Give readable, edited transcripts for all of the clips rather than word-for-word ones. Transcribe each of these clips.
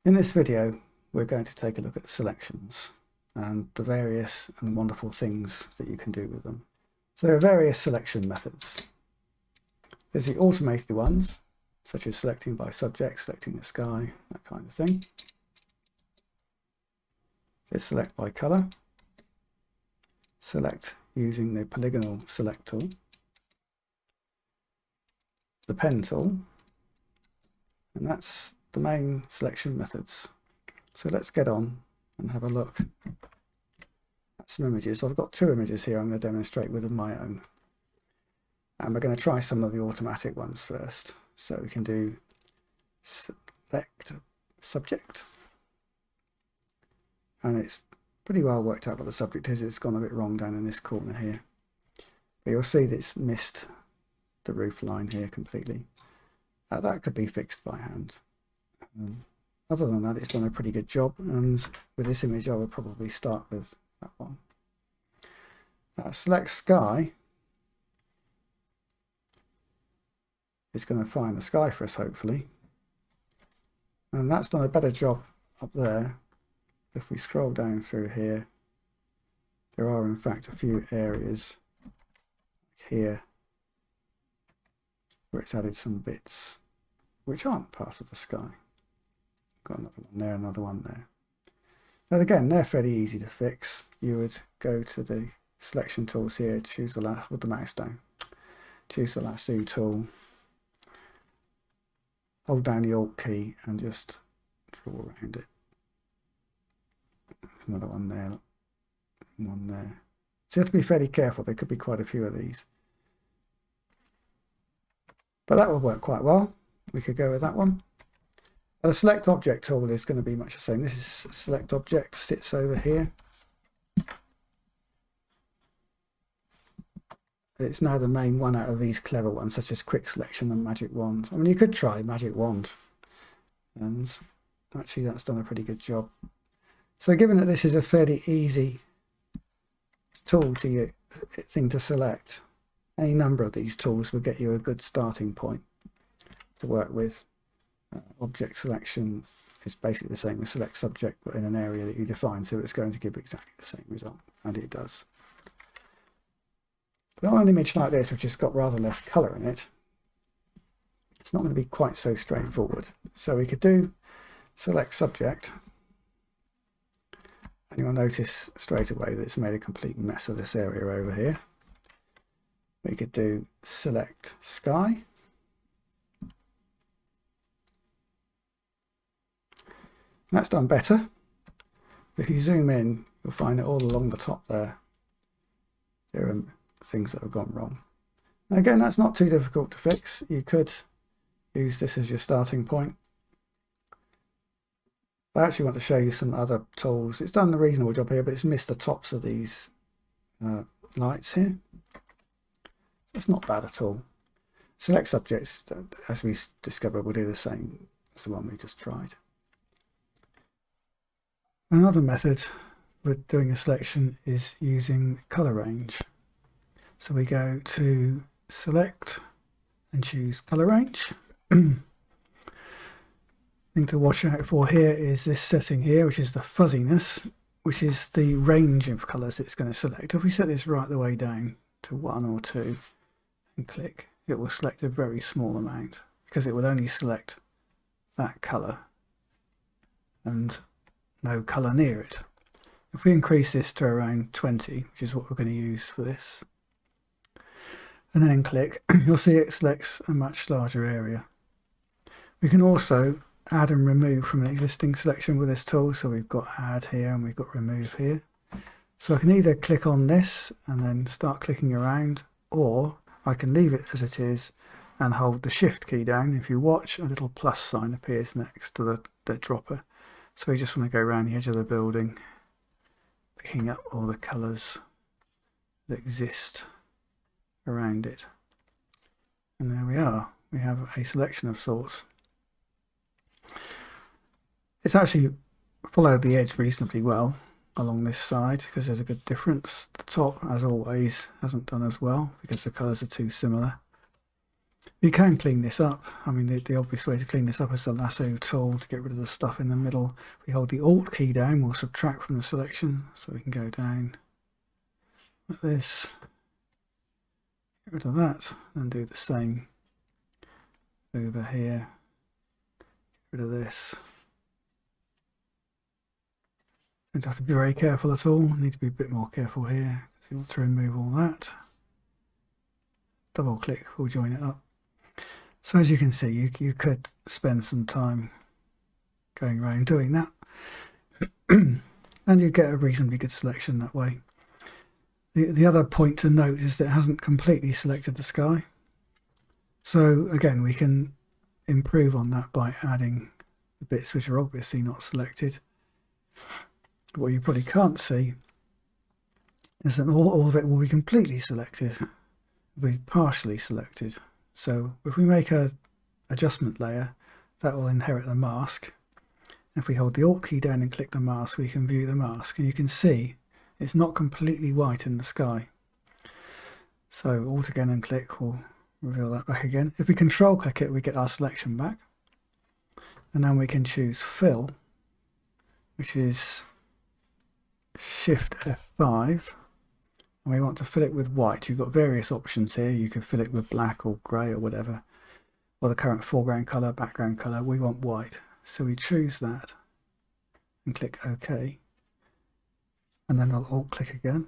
In this video, we're going to take a look at selections and the various and wonderful things that you can do with them. So there are various selection methods. There's the automated ones, such as selecting by subject, selecting the sky, that kind of thing. There's select by colour, select using the polygonal select tool, the pen tool, and that's the main selection methods. So let's get on and have a look at some images. I've got two images here I'm going to demonstrate with my own. And we're going to try some of the automatic ones first. So we can do select subject. And it's pretty well worked out what the subject is. It's gone a bit wrong down in this corner here. But you'll see that it's missed the roof line here completely. That could be fixed by hand. Other than that, it's done a pretty good job. And with this image, I would probably start with that one. Select sky. It's going to find the sky for us, hopefully. And that's done a better job up there. If we scroll down through here, there are in fact a few areas here where it's added some bits which aren't part of the sky. Got another one there, another one there. Now again, they're fairly easy to fix. You would go to the selection tools here, choose the hold the mouse down, choose the lasso tool, hold down the Alt key and just draw around it. There's another one there, one there. So you have to be fairly careful. There could be quite a few of these. But that would work quite well. We could go with that one. The select object tool is going to be much the same. This is select object, sits over here. It's now the main one out of these clever ones, such as quick selection and magic wand. I mean, you could try magic wand, and actually that's done a pretty good job. So given that this is a fairly easy tool to thing to select, any number of these tools will get you a good starting point to work with. Object selection is basically the same as select subject, but in an area that you define, so it's going to give exactly the same result, and it does. But on an image like this, which has got rather less colour in it, it's not going to be quite so straightforward. So we could do select subject, and you'll notice straight away that it's made a complete mess of this area over here. We could do select sky. That's done better. If you zoom in, you'll find that all along the top there are things that have gone wrong. Now again, that's not too difficult to fix. You could use this as your starting point. I actually want to show you some other tools. It's done a reasonable job here, but it's missed the tops of these lights here. So it's not bad at all. Select subjects, as we discovered, will do the same as the one we just tried. Another method for doing a selection is using colour range. So we go to select and choose colour range. Thing to watch out for here is this setting here, which is the fuzziness, which is the range of colours it's going to select. If we set this right the way down to 1 or 2 and click, it will select a very small amount because it will only select that colour and no colour near it. If we increase this to around 20, which is what we're going to use for this, and then click, you'll see it selects a much larger area. We can also add and remove from an existing selection with this tool. So we've got add here and we've got remove here. So I can either click on this and then start clicking around, or I can leave it as it is and hold the shift key down. If you watch, a little plus sign appears next to the dropper. So we just want to go around the edge of the building, picking up all the colours that exist around it. And there we are. We have a selection of sorts. It's actually followed the edge reasonably well along this side because there's a good difference. The top, as always, hasn't done as well because the colours are too similar. You can clean this up. I mean, the obvious way to clean this up is the lasso tool to get rid of the stuff in the middle. If we hold the Alt key down, we'll subtract from the selection, so we can go down like this, get rid of that, and do the same over here. Get rid of this. Don't have to be very careful at all. Need to be a bit more careful here because you want to remove all that. Double click will join it up. So as you can see, you could spend some time going around doing that and you get a reasonably good selection that way. The other point to note is that it hasn't completely selected the sky. So again, we can improve on that by adding the bits which are obviously not selected. What you probably can't see is that all of it will be completely selected, will be partially selected. So if we make an adjustment layer, that will inherit the mask. If we hold the Alt key down and click the mask, we can view the mask, and you can see it's not completely white in the sky. So Alt again and click will reveal that back again. If we control click it, we get our selection back. And then we can choose fill, which is Shift F5. And we want to fill it with white. You've got various options here. You can fill it with black or grey or whatever, or the current foreground colour, background colour. We want white, so we choose that and click OK, and then I'll Alt click again,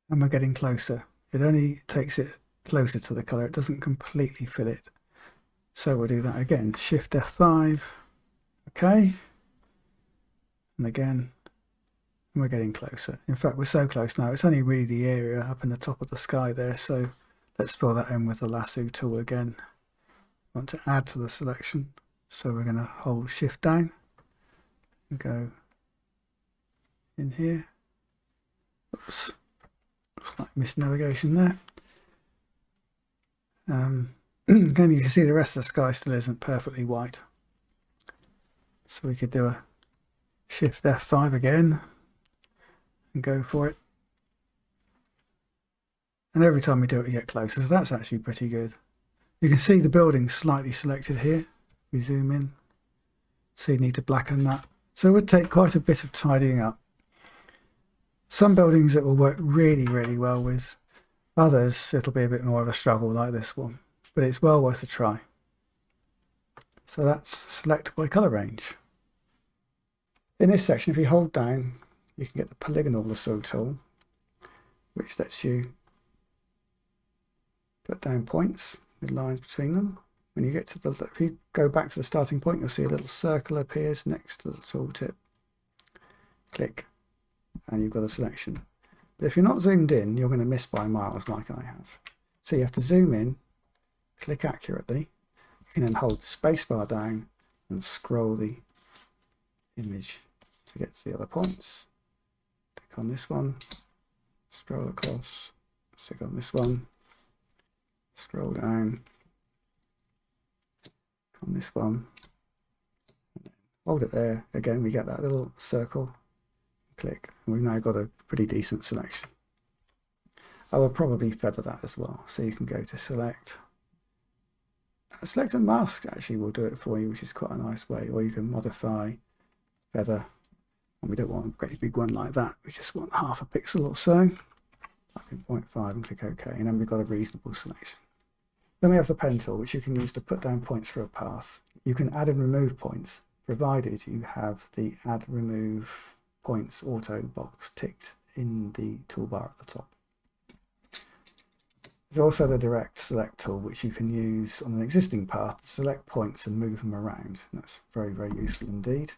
and we're getting closer. It only takes it closer to the colour, it doesn't completely fill it. So we'll do that again, Shift F5, OK, and again. We're getting closer. In fact, we're so close now, it's only really the area up in the top of the sky there, so let's fill that in with the lasso tool again. We want to add to the selection, so we're going to hold Shift down and go in here. Oops, slight misnavigation there. Again, you can see the rest of the sky still isn't perfectly white, so we could do a Shift F5 again and go for it, and every time we do it we get closer, so that's actually pretty good. You can see the building slightly selected here. We zoom in, so you need to blacken that, so it would take quite a bit of tidying up. Some buildings it will work really well with, others it'll be a bit more of a struggle like this one, but it's well worth a try. So that's select by colour range. In this section, if you hold down, you can get the polygonal lasso tool, which lets you put down points with lines between them. When you get to the, if you go back to the starting point, you'll see a little circle appears next to the tooltip. Click, and you've got a selection. But if you're not zoomed in, you're going to miss by miles like I have. So you have to zoom in, click accurately. You can then hold the spacebar down and scroll the image to get to the other points. Click on this one, scroll across, stick on this one, scroll down, click on this one, hold it there. Again, we get that little circle, click, and we've now got a pretty decent selection. I will probably feather that as well, so you can go to select. Select and mask actually will do it for you, which is quite a nice way, or you can modify feather. And we don't want a great big one like that, we just want half a pixel or so. Type in 0.5 and click OK, and then we've got a reasonable selection. Then we have the pen tool, which you can use to put down points for a path. You can add and remove points, provided you have the add remove points auto box ticked in the toolbar at the top. There's also the direct select tool, which you can use on an existing path to select points and move them around. That's very useful indeed.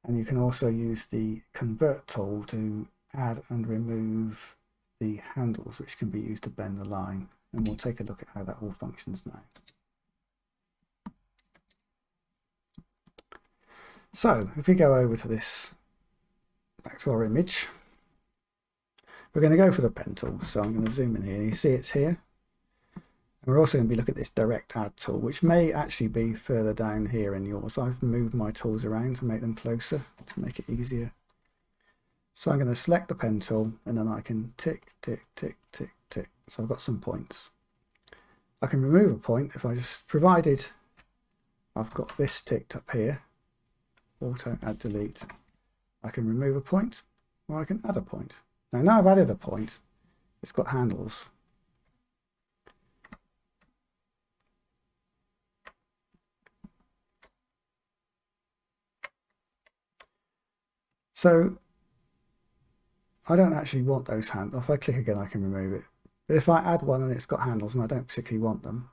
And you can also use the convert tool to add and remove the handles, which can be used to bend the line, and we'll take a look at how that all functions now. So if we go over to this, back to our image, we're going to go for the pen tool. So I'm going to zoom in here, you see it's here. And we're also going to be looking at this direct add tool, which may actually be further down here in yours. I've moved my tools around to make them closer to make it easier. So I'm going to select the pen tool, and then I can tick, tick, tick, tick, tick. So I've got some points. I can remove a point if I just, provided I've got this ticked up here, auto add delete. I can remove a point or I can add a point. Now I've added a point, it's got handles. So I don't actually want those handles. If I click again, I can remove it. But if I add one and it's got handles and I don't particularly want them,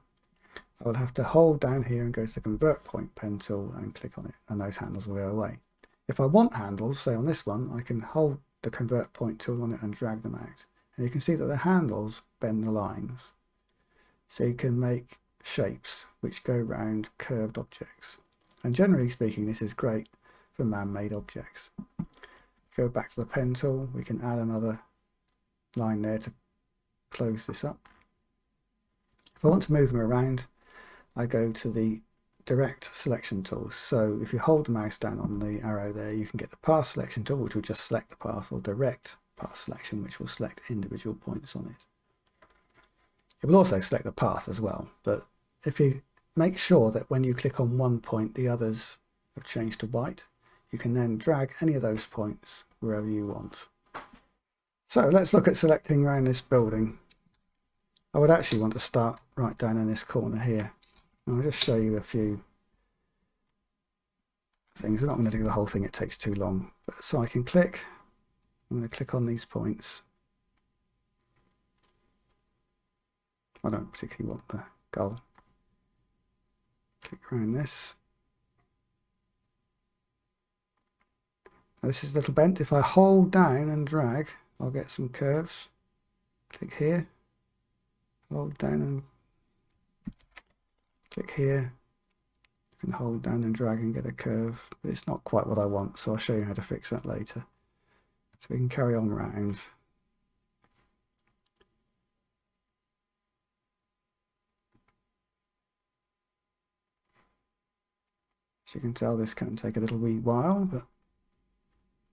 I will have to hold down here and go to the convert point pen tool and click on it, and those handles will go away. If I want handles, say on this one, I can hold the convert point tool on it and drag them out. And you can see that the handles bend the lines. So you can make shapes which go around curved objects. And generally speaking, this is great for man-made objects. Go back to the pen tool, we can add another line there to close this up. If I want to move them around, I go to the direct selection tool. So if you hold the mouse down on the arrow there, you can get the path selection tool, which will just select the path, or direct path selection, which will select individual points on it. It will also select the path as well, but if you make sure that when you click on one point the others have changed to white, you can then drag any of those points wherever you want. So let's look at selecting around this building. I would actually want to start right down in this corner here. And I'll just show you a few things. We're not going to do the whole thing, it takes too long. But so I can click, I'm going to click on these points. I don't particularly want the gull. Click around this. Now this is a little bent. If I hold down and drag, I'll get some curves. Click here, hold down and click here. You can hold down and drag and get a curve, but it's not quite what I want, so I'll show you how to fix that later. So we can carry on round. So you can tell this can take a little wee while, but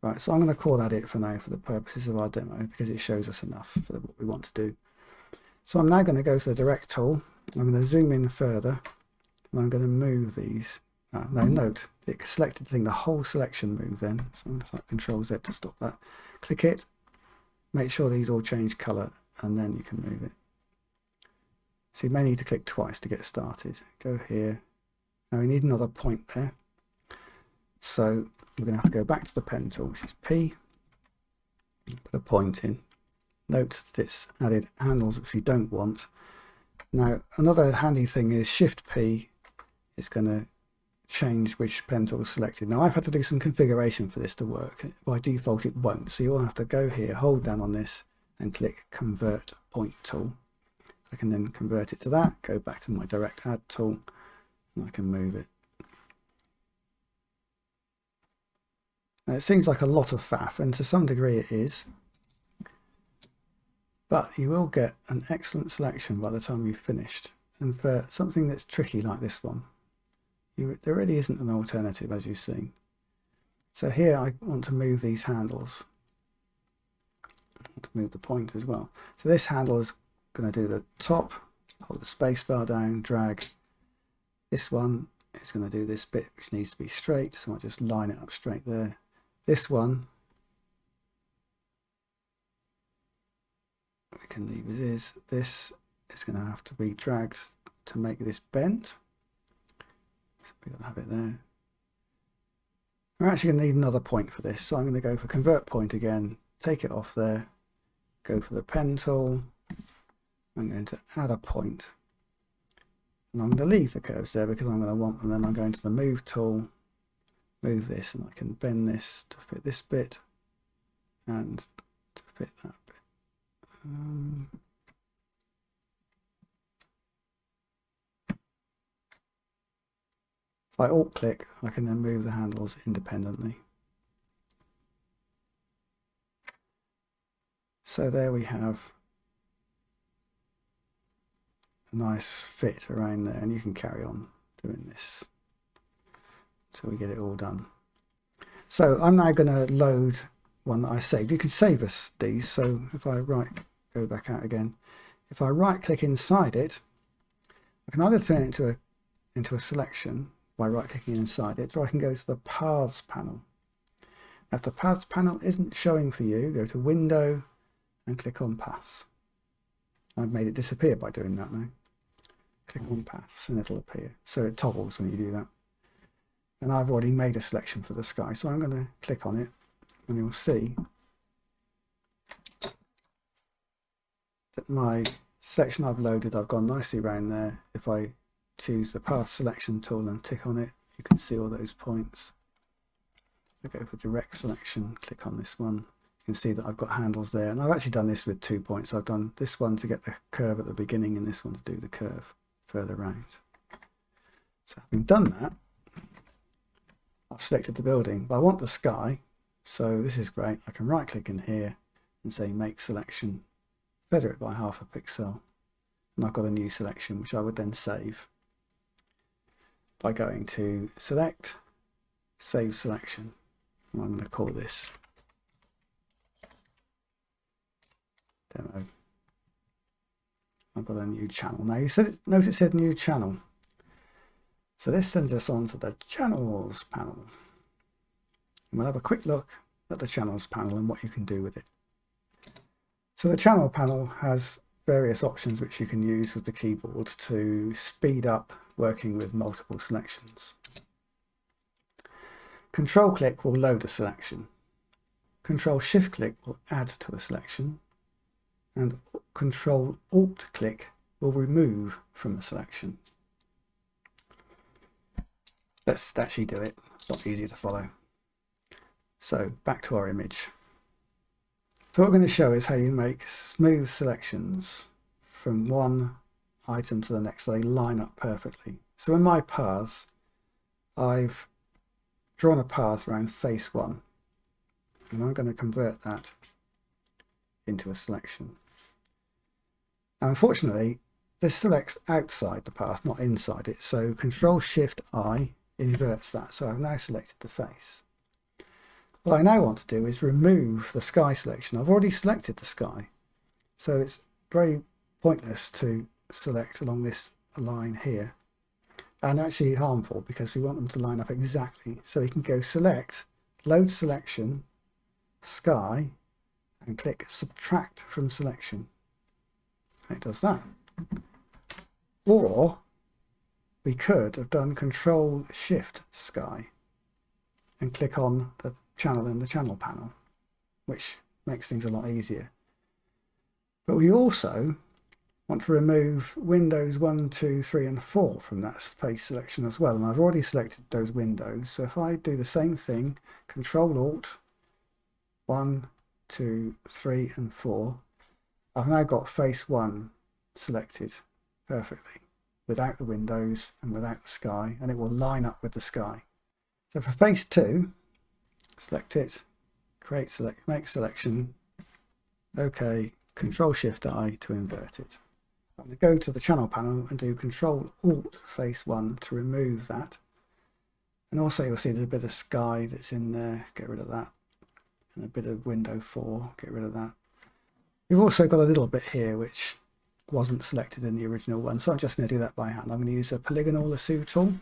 right, so I'm going to call that it for now for the purposes of our demo, because it shows us enough for what we want to do. So I'm now going to go to the direct tool. I'm going to zoom in further and I'm going to move these. Now note, it selected the thing, the whole selection moved then. So I'm going to type Control Z to stop that. Click it, make sure these all change colour, and then you can move it. So you may need to click twice to get started. Go here. Now we need another point there. So we're going to have to go back to the pen tool, which is P, put a point in. Note that it's added handles which you don't want. Now another handy thing is Shift P is going to change which pen tool is selected. Now I've had to do some configuration for this to work. By default it won't, so you'll have to go here, hold down on this and click Convert Point Tool. I can then convert it to that, go back to my Direct Add tool, and I can move it. Now it seems like a lot of faff, and to some degree it is, but you will get an excellent selection by the time you've finished. And for something that's tricky like this one, there really isn't an alternative, as you've seen. So here I want to move these handles. I want to move the point as well. So this handle is going to do the top, hold the space bar down, drag. This one is going to do this bit which needs to be straight, so I'll just line it up straight there. This one we can leave as is. This is going to have to be dragged to make this bend. So we're going to have it there. We're actually going to need another point for this, so I'm going to go for Convert Point again, take it off there, go for the pen tool. I'm going to add a point, and I'm going to leave the curves there because I'm going to want them. Then I'm going to the Move tool, move this, and I can bend this to fit this bit and to fit that bit. If I alt click, I can then move the handles independently. So there we have a nice fit around there, and you can carry on doing this until we get it all done. So I'm now going to load one that I saved. You can save us these, so if I go back out again, if I right click inside it, I can either turn it into a selection by right clicking inside it, or I can go to the Paths panel. Now, if the Paths panel isn't showing for you, go to Window and click on Paths. I've made it disappear by doing that now. Click on Paths and it'll appear. So it toggles when you do that. And I've already made a selection for the sky, so I'm going to click on it and you'll see that my section I've loaded, I've gone nicely around there. If I choose the Path Selection tool and tick on it, you can see all those points. I go for Direct Selection, click on this one. You can see that I've got handles there, and I've actually done this with 2 points. I've done this one to get the curve at the beginning and this one to do the curve further round. So having done that, I've selected the building, but I want the sky, so this is great. I can right click in here and say Make Selection, feather it by 0.5 pixel, and I've got a new selection which I would then save by going to Select, Save Selection, and I'm going to call this Demo. I've got a new channel now. Notice it said New Channel. So this sends us on to the Channels panel. And we'll have a quick look at the Channels panel and what you can do with it. So the Channel panel has various options which you can use with the keyboard to speed up working with multiple selections. Control click will load a selection. Control shift click will add to a selection. And Control Alt click will remove from a selection. Let's actually do it. It's a lot easier to follow. So back to our image. So what we're going to show is how you make smooth selections from one item to the next so they line up perfectly. So in my paths, I've drawn a path around face 1. And I'm going to convert that into a selection. Now, unfortunately, this selects outside the path, not inside it. So Control Shift I inverts that. So I've now selected the face. What I now want to do is remove the sky selection. I've already selected the sky. So it's very pointless to select along this line here. And actually harmful because we want them to line up exactly. So you can go Select, Load Selection, Sky, and click Subtract from Selection. And it does that. Or we could have done Control Shift Sky and click on the channel in the Channel panel, which makes things a lot easier. But we also want to remove windows 1, 2, 3 and 4 from that space selection as well, and I've already selected those windows. So if I do the same thing, Control Alt 1, 2, 3 and 4, I've now got face 1 selected perfectly without the windows and without the sky, and it will line up with the sky. So for face 2, select it, make selection, OK, Control Shift I to invert it. I'm going to go to the Channel panel and do Control Alt face 1 to remove that. And also you'll see there's a bit of sky that's in there, get rid of that. And a bit of window 4, get rid of that. We've also got a little bit here which wasn't selected in the original one, so I'm just going to do that by hand. I'm going to use a polygonal lasso tool.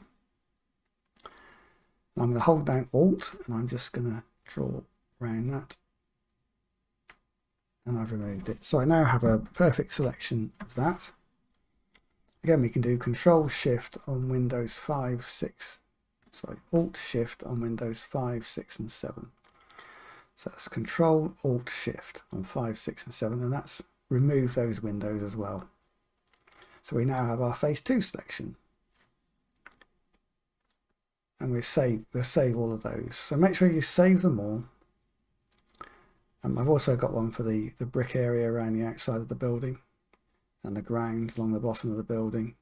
I'm going to hold down Alt and I'm just going to draw around that. And I've removed it. So I now have a perfect selection of that. Again, we can do Control Shift on Windows 5, 6, sorry, Alt Shift on Windows 5, 6 and 7. So that's Control Alt Shift on 5, 6 and 7, and that's remove those windows as well. So we now have our face 2 selection. And we'll save all of those. So make sure you save them all. I've also got one for the brick area around the outside of the building and the ground along the bottom of the building.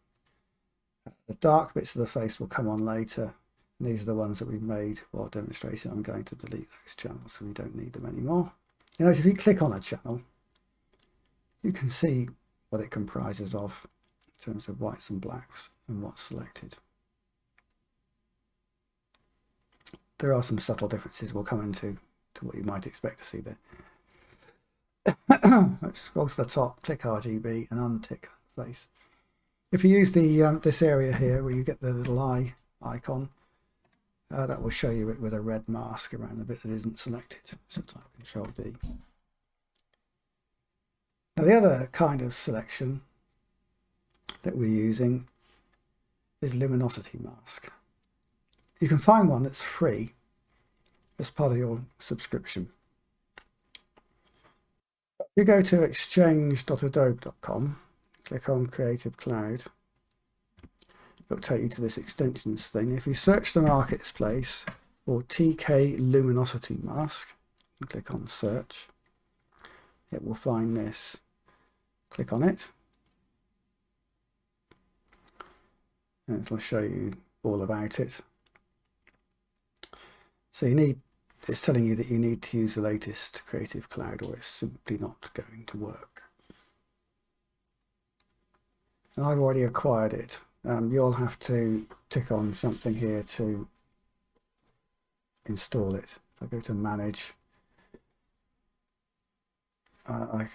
The dark bits of the face will come on later. And these are the ones that we've made while demonstrating. I'm going to delete those channels so we don't need them anymore. You know, if you click on a channel, you can see what it comprises of in terms of whites and blacks and what's selected. There are some subtle differences we'll come into to what you might expect to see there. Let's scroll to the top, click RGB and untick that face. If you use the this area here where you get the little eye icon, that will show you it with a red mask around the bit that isn't selected. So type Control D. Now the other kind of selection that we're using is luminosity mask. You can find one that's free as part of your subscription. If you go to exchange.adobe.com, click on Creative Cloud, it'll take you to this extensions thing. If you search the marketplace for TK Luminosity Mask and click on search, it will find this. Click on it and it'll show you all about it. So it's telling you that you need to use the latest Creative Cloud or it's simply not going to work. And I've already acquired it. You'll have to tick on something here to install it. If I go to Manage, I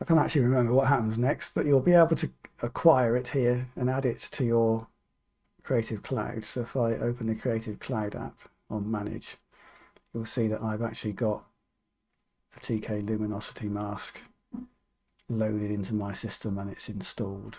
can't actually remember what happens next, but you'll be able to acquire it here and add it to your Creative Cloud. So if I open the Creative Cloud app on Manage, you'll see that I've actually got a TK Luminosity mask loaded into my system and it's installed.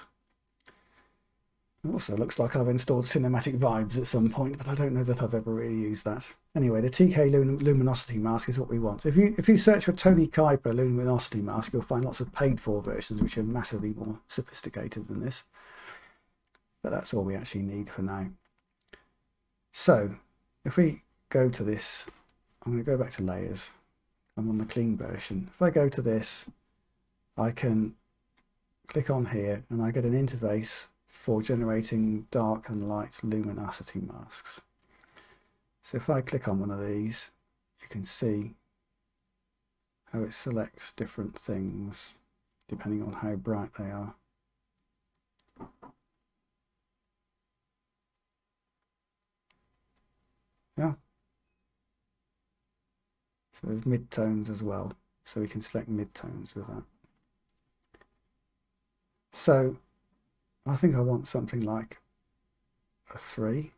It also looks like I've installed Cinematic Vibes at some point, but I don't know that I've ever really used that. Anyway, the TK Luminosity mask is what we want. If you search for Tony Kuiper Luminosity mask, you'll find lots of paid-for versions which are massively more sophisticated than this. But that's all we actually need for now. So if we go to this, I'm going to go back to layers. I'm on the clean version. If I go to this, I can click on here and I get an interface for generating dark and light luminosity masks. So if I click on one of these, you can see how it selects different things depending on how bright they are. Yeah. So there's midtones as well. So we can select midtones with that. So I think I want something like a 3.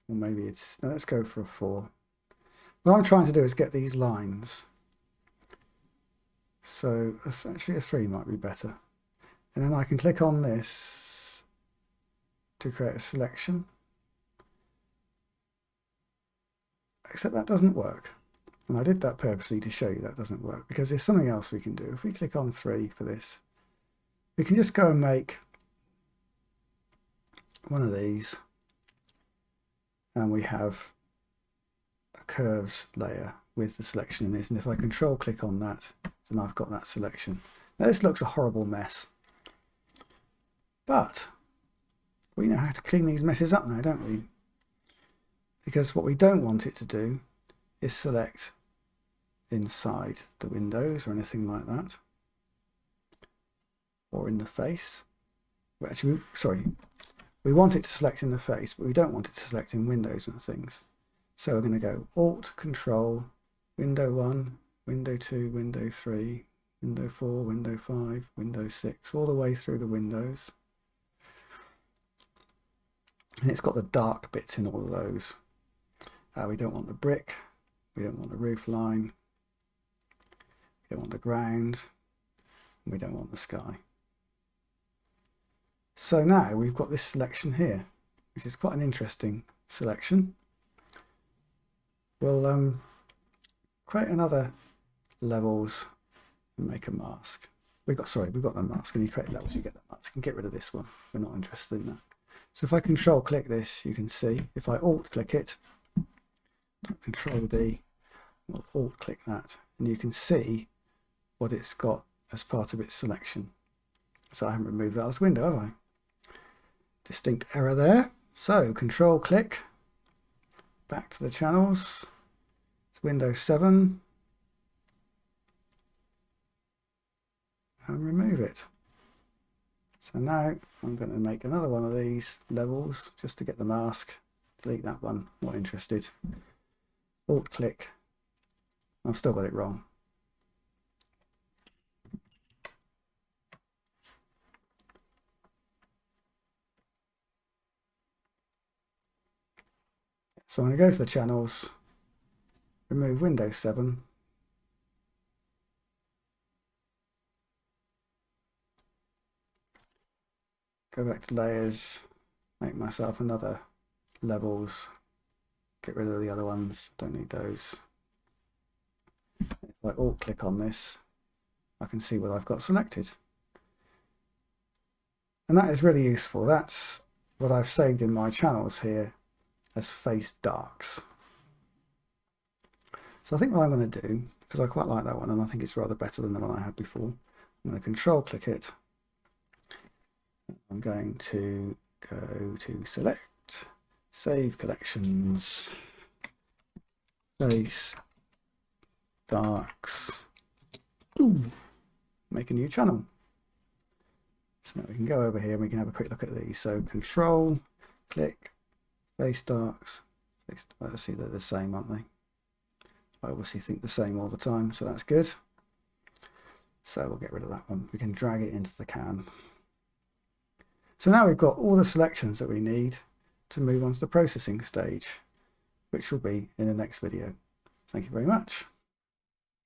Or maybe it's, no, let's go for a 4. What I'm trying to do is get these lines. So actually a 3 might be better. And then I can click on this to create a selection. Except that doesn't work. And I did that purposely to show you that doesn't work, because there's something else we can do. If we click on 3 for this, we can just go and make one of these, and we have a curves layer with the selection in it. And if I control click on that, then I've got that selection. Now this looks a horrible mess, but we know how to clean these messes up now, don't we? Because what we don't want it to do is select inside the windows or anything like that, or in the face. Well, actually, sorry, we want it to select in the face, but we don't want it to select in windows and things. So we're going to go Alt, Control, Window 1, Window 2, Window 3, Window 4, Window 5, Window 6, all the way through the windows. And it's got the dark bits in all of those. We don't want the brick, we don't want the roof line, we don't want the ground, and we don't want the sky. So now we've got this selection here, which is quite an interesting selection. We'll create another levels and make a mask. We've got the mask. When you create levels, you get the mask. And get rid of this one. We're not interested in that. So if I control click this, you can see. If I alt click it, Control D, we'll alt click that, and you can see what it's got as part of its selection. So I haven't removed that as window, have I? Distinct error there. So control click, back to the channels, it's Windows 7, and remove it. So now I'm going to make another one of these levels just to get the mask. Delete that one, not interested. Alt click, I've still got it wrong. So I'm going to go to the channels, remove Windows 7, go back to layers, make myself another levels, get rid of the other ones, don't need those. If I alt click on this, I can see what I've got selected. And that is really useful. That's what I've saved in my channels here as face darks. So I think what I'm going to do, because I quite like that one and I think it's rather better than the one I had before, I'm going to control click it. I'm going to go to select, save collections, face darks, make a new channel. So now we can go over here and we can have a quick look at these. So control, click, face darks, let's see, they're the same, aren't they? I obviously think the same all the time, so that's good. So we'll get rid of that one. We can drag it into the can. So now we've got all the selections that we need to move on to the processing stage, which will be in the next video. Thank you very much.